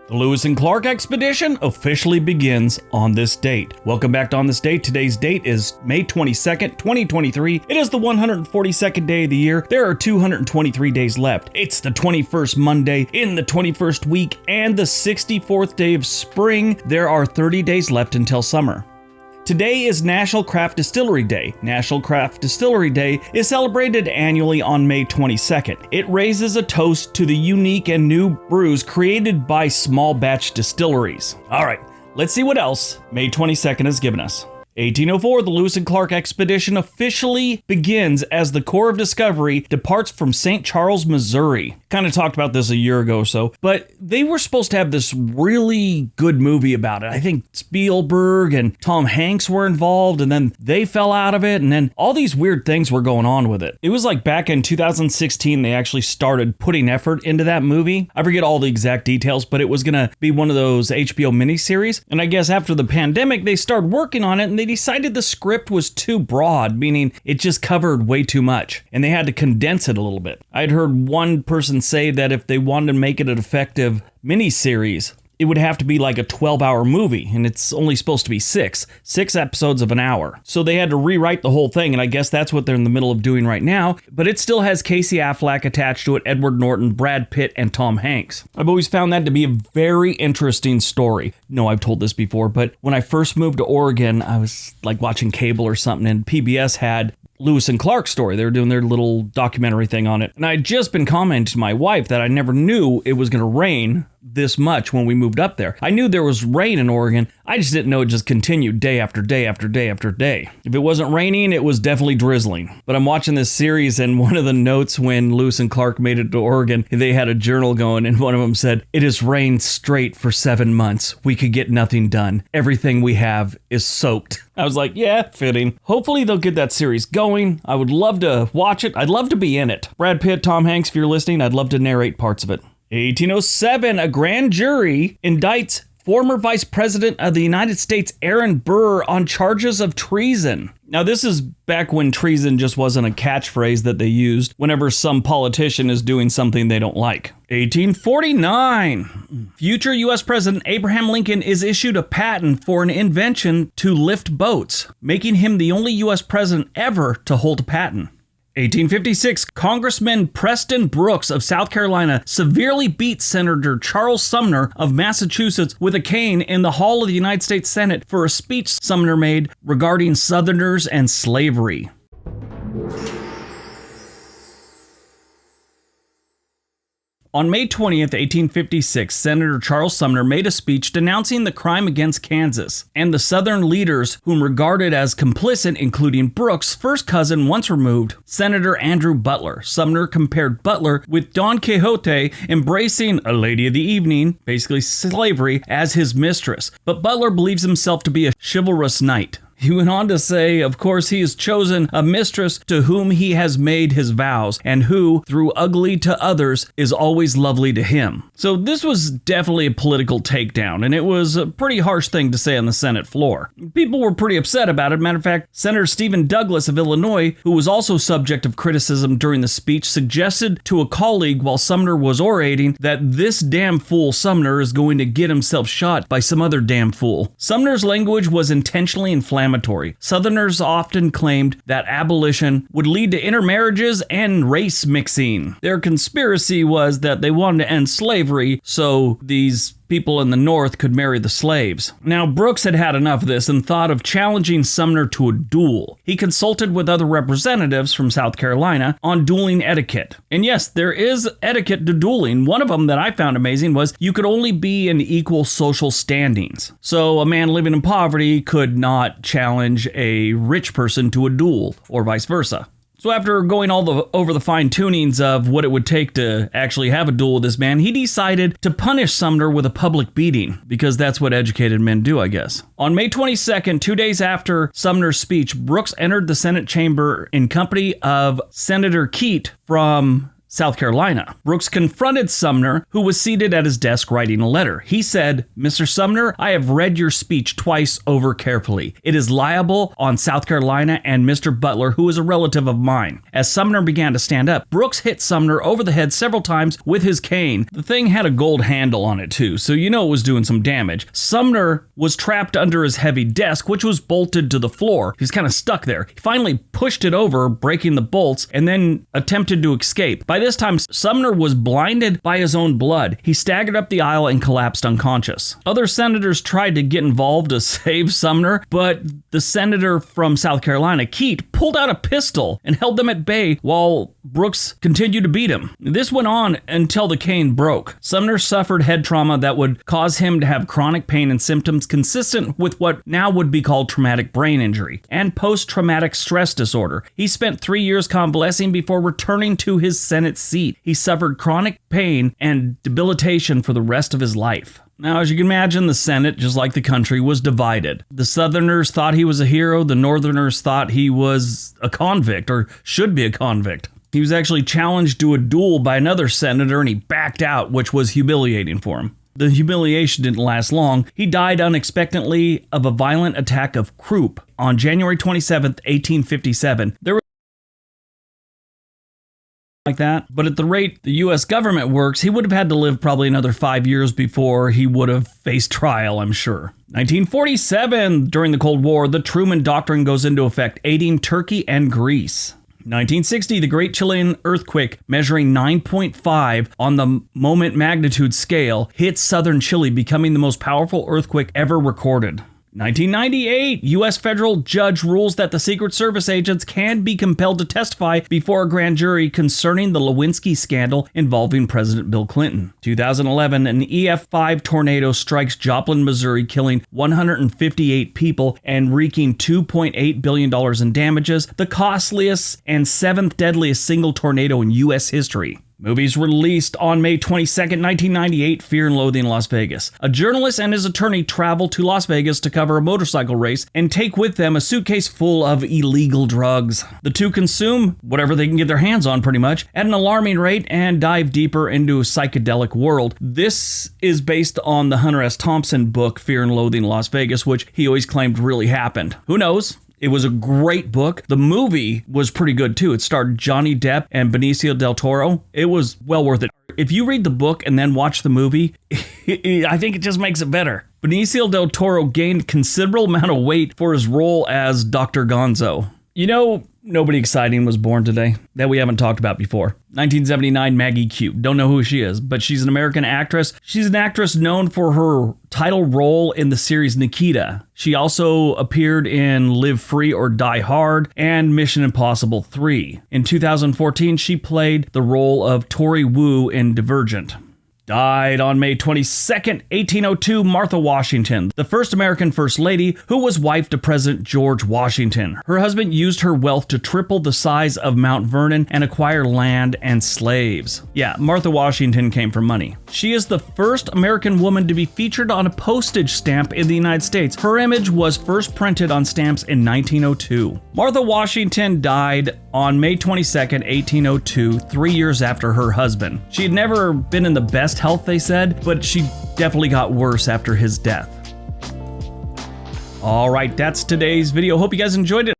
The Lewis and Clark expedition officially begins on this date. Welcome back to On This Date. Today's date is May 22nd, 2023. It is the 142nd day of the year. There are 223 days left. It's the 21st Monday in the 21st week and the 64th day of spring. There are 30 days left until summer. Today is National Craft Distillery Day. National Craft Distillery Day is celebrated annually on May 22nd. It raises a toast to the unique and new brews created by small batch distilleries. All right, let's see what else May 22nd has given us. 1804, the Lewis and Clark expedition officially begins as the Corps of Discovery departs from St. Charles, Missouri. Kind of talked about this a year ago or so, but they were supposed to have this really good movie about it. I think Spielberg and Tom Hanks were involved, and then they fell out of it, and then all these weird things were going on with it. It was like back in 2016, they actually started putting effort into that movie. I forget all the exact details, but it was going to be one of those HBO miniseries, and I guess after the pandemic, they started working on it, and they decided the script was too broad, meaning it just covered way too much, and they had to condense it a little bit. I'd heard one person say that if they wanted to make it an effective miniseries, it would have to be like a 12-hour movie, and it's only supposed to be six episodes of an hour. So they had to rewrite the whole thing, and I guess that's what they're in the middle of doing right now, but it still has Casey Affleck attached to it, Edward Norton, Brad Pitt, and Tom Hanks. I've always found that to be a very interesting story. No, I've told this before, but when I first moved to Oregon, I was like watching cable or something, and PBS had Lewis and Clark story. They were doing their little documentary thing on it. And I'd just been commenting to my wife that I never knew it was going to rain this much when we moved up there. I knew there was rain in Oregon. I just didn't know it just continued day after day after day after day. If it wasn't raining, it was definitely drizzling. But I'm watching this series, and one of the notes when Lewis and Clark made it to Oregon, they had a journal going, and one of them said, "It has rained straight for 7 months. We could get nothing done. Everything we have is soaked." I was like, yeah, fitting. Hopefully they'll get that series going. I would love to watch it. I'd love to be in it. Brad Pitt, Tom Hanks, if you're listening, I'd love to narrate parts of it. 1807, a grand jury indicts former Vice President of the United States, Aaron Burr, on charges of treason. Now, this is back when treason just wasn't a catchphrase that they used whenever some politician is doing something they don't like. 1849, future U.S. President Abraham Lincoln is issued a patent for an invention to lift boats, making him the only U.S. president ever to hold a patent. 1856, Congressman Preston Brooks of South Carolina severely beat Senator Charles Sumner of Massachusetts with a cane in the hall of the United States Senate for a speech Sumner made regarding Southerners and slavery. On May 20th, 1856, Senator Charles Sumner made a speech denouncing the crime against Kansas and the Southern leaders whom regarded as complicit, including Brooks' first cousin once removed, Senator Andrew Butler. Sumner compared Butler with Don Quixote embracing a lady of the evening, basically slavery, as his mistress. But Butler believes himself to be a chivalrous knight. He went on to say, of course, he has chosen a mistress to whom he has made his vows, and who, through ugly to others, is always lovely to him. So this was definitely a political takedown, and it was a pretty harsh thing to say on the Senate floor. People were pretty upset about it. Matter of fact, Senator Stephen Douglas of Illinois, who was also subject of criticism during the speech, suggested to a colleague while Sumner was orating that this damn fool Sumner is going to get himself shot by some other damn fool. Sumner's language was intentionally inflammatory. Southerners often claimed that abolition would lead to intermarriages and race mixing. Their conspiracy was that they wanted to end slavery so these people in the North could marry the slaves. Now, Brooks had had enough of this and thought of challenging Sumner to a duel. He consulted with other representatives from South Carolina on dueling etiquette. And yes, there is etiquette to dueling. One of them that I found amazing was you could only be in equal social standings. So a man living in poverty could not challenge a rich person to a duel, or vice versa. So after going over the fine tunings of what it would take to actually have a duel with this man, he decided to punish Sumner with a public beating, because that's what educated men do, I guess. On May 22nd, 2 days after Sumner's speech, Brooks entered the Senate chamber in company of Senator Keat from South Carolina. Brooks confronted Sumner, who was seated at his desk writing a letter. He said, "Mr. Sumner, I have read your speech twice over carefully. It is liable on South Carolina and Mr. Butler, who is a relative of mine." As Sumner began to stand up, Brooks hit Sumner over the head several times with his cane. The thing had a gold handle on it too, so you know it was doing some damage. Sumner was trapped under his heavy desk, which was bolted to the floor. He's kind of stuck there. He finally pushed it over, breaking the bolts, and then attempted to escape. By this time, Sumner was blinded by his own blood. He staggered up the aisle and collapsed unconscious. Other senators tried to get involved to save Sumner, but the senator from South Carolina, Keat, pulled out a pistol and held them at bay while Brooks continued to beat him. This went on until the cane broke. Sumner suffered head trauma that would cause him to have chronic pain and symptoms consistent with what now would be called traumatic brain injury and post-traumatic stress disorder. He spent 3 years convalescing before returning to his Senate seat. He suffered chronic pain and debilitation for the rest of his life. Now, as you can imagine, the Senate, just like the country, was divided. The Southerners thought he was a hero. The Northerners thought he was a convict, or should be a convict. He was actually challenged to a duel by another senator, and he backed out, which was humiliating for him. The humiliation didn't last long. He died unexpectedly of a violent attack of croup on January 27th, 1857. There was like that, but at the rate the U.S. government works, he would have had to live probably another 5 years before he would have faced trial, I'm sure. 1947, during the Cold War, the Truman Doctrine goes into effect, aiding Turkey and Greece. 1960, the Great Chilean Earthquake, measuring 9.5 on the moment magnitude scale, hits southern Chile, becoming the most powerful earthquake ever recorded. 1998, U.S. federal judge rules that the Secret Service agents can be compelled to testify before a grand jury concerning the Lewinsky scandal involving President Bill Clinton. 2011, an EF5 tornado strikes Joplin, Missouri, killing 158 people and wreaking $2.8 billion in damages, the costliest and seventh deadliest single tornado in U.S. history. Movies released on May 22, 1998, Fear and Loathing in Las Vegas. A journalist and his attorney travel to Las Vegas to cover a motorcycle race and take with them a suitcase full of illegal drugs. The two consume whatever they can get their hands on pretty much at an alarming rate and dive deeper into a psychedelic world. This is based on the Hunter S. Thompson book, Fear and Loathing in Las Vegas, which he always claimed really happened. Who knows? It was a great book. The movie was pretty good too. It starred Johnny Depp and Benicio del Toro. It was well worth it. If you read the book and then watch the movie, I think it just makes it better. Benicio del Toro gained considerable amount of weight for his role as Dr. Gonzo. You know, nobody exciting was born today that we haven't talked about before. 1979, Maggie Q. Don't know who she is, but she's an American actress. She's an actress known for her title role in the series Nikita. She also appeared in Live Free or Die Hard and Mission Impossible 3. In 2014, she played the role of Tori Wu in Divergent. Died on May 22nd, 1802, Martha Washington, the first American First Lady who was wife to President George Washington. Her husband used her wealth to triple the size of Mount Vernon and acquire land and slaves. Yeah, Martha Washington came from money. She is the first American woman to be featured on a postage stamp in the United States. Her image was first printed on stamps in 1902. Martha Washington died on May 22nd, 1802, 3 years after her husband. She had never been in the best health, they said, but she definitely got worse after his death. All right, that's today's video. Hope you guys enjoyed it.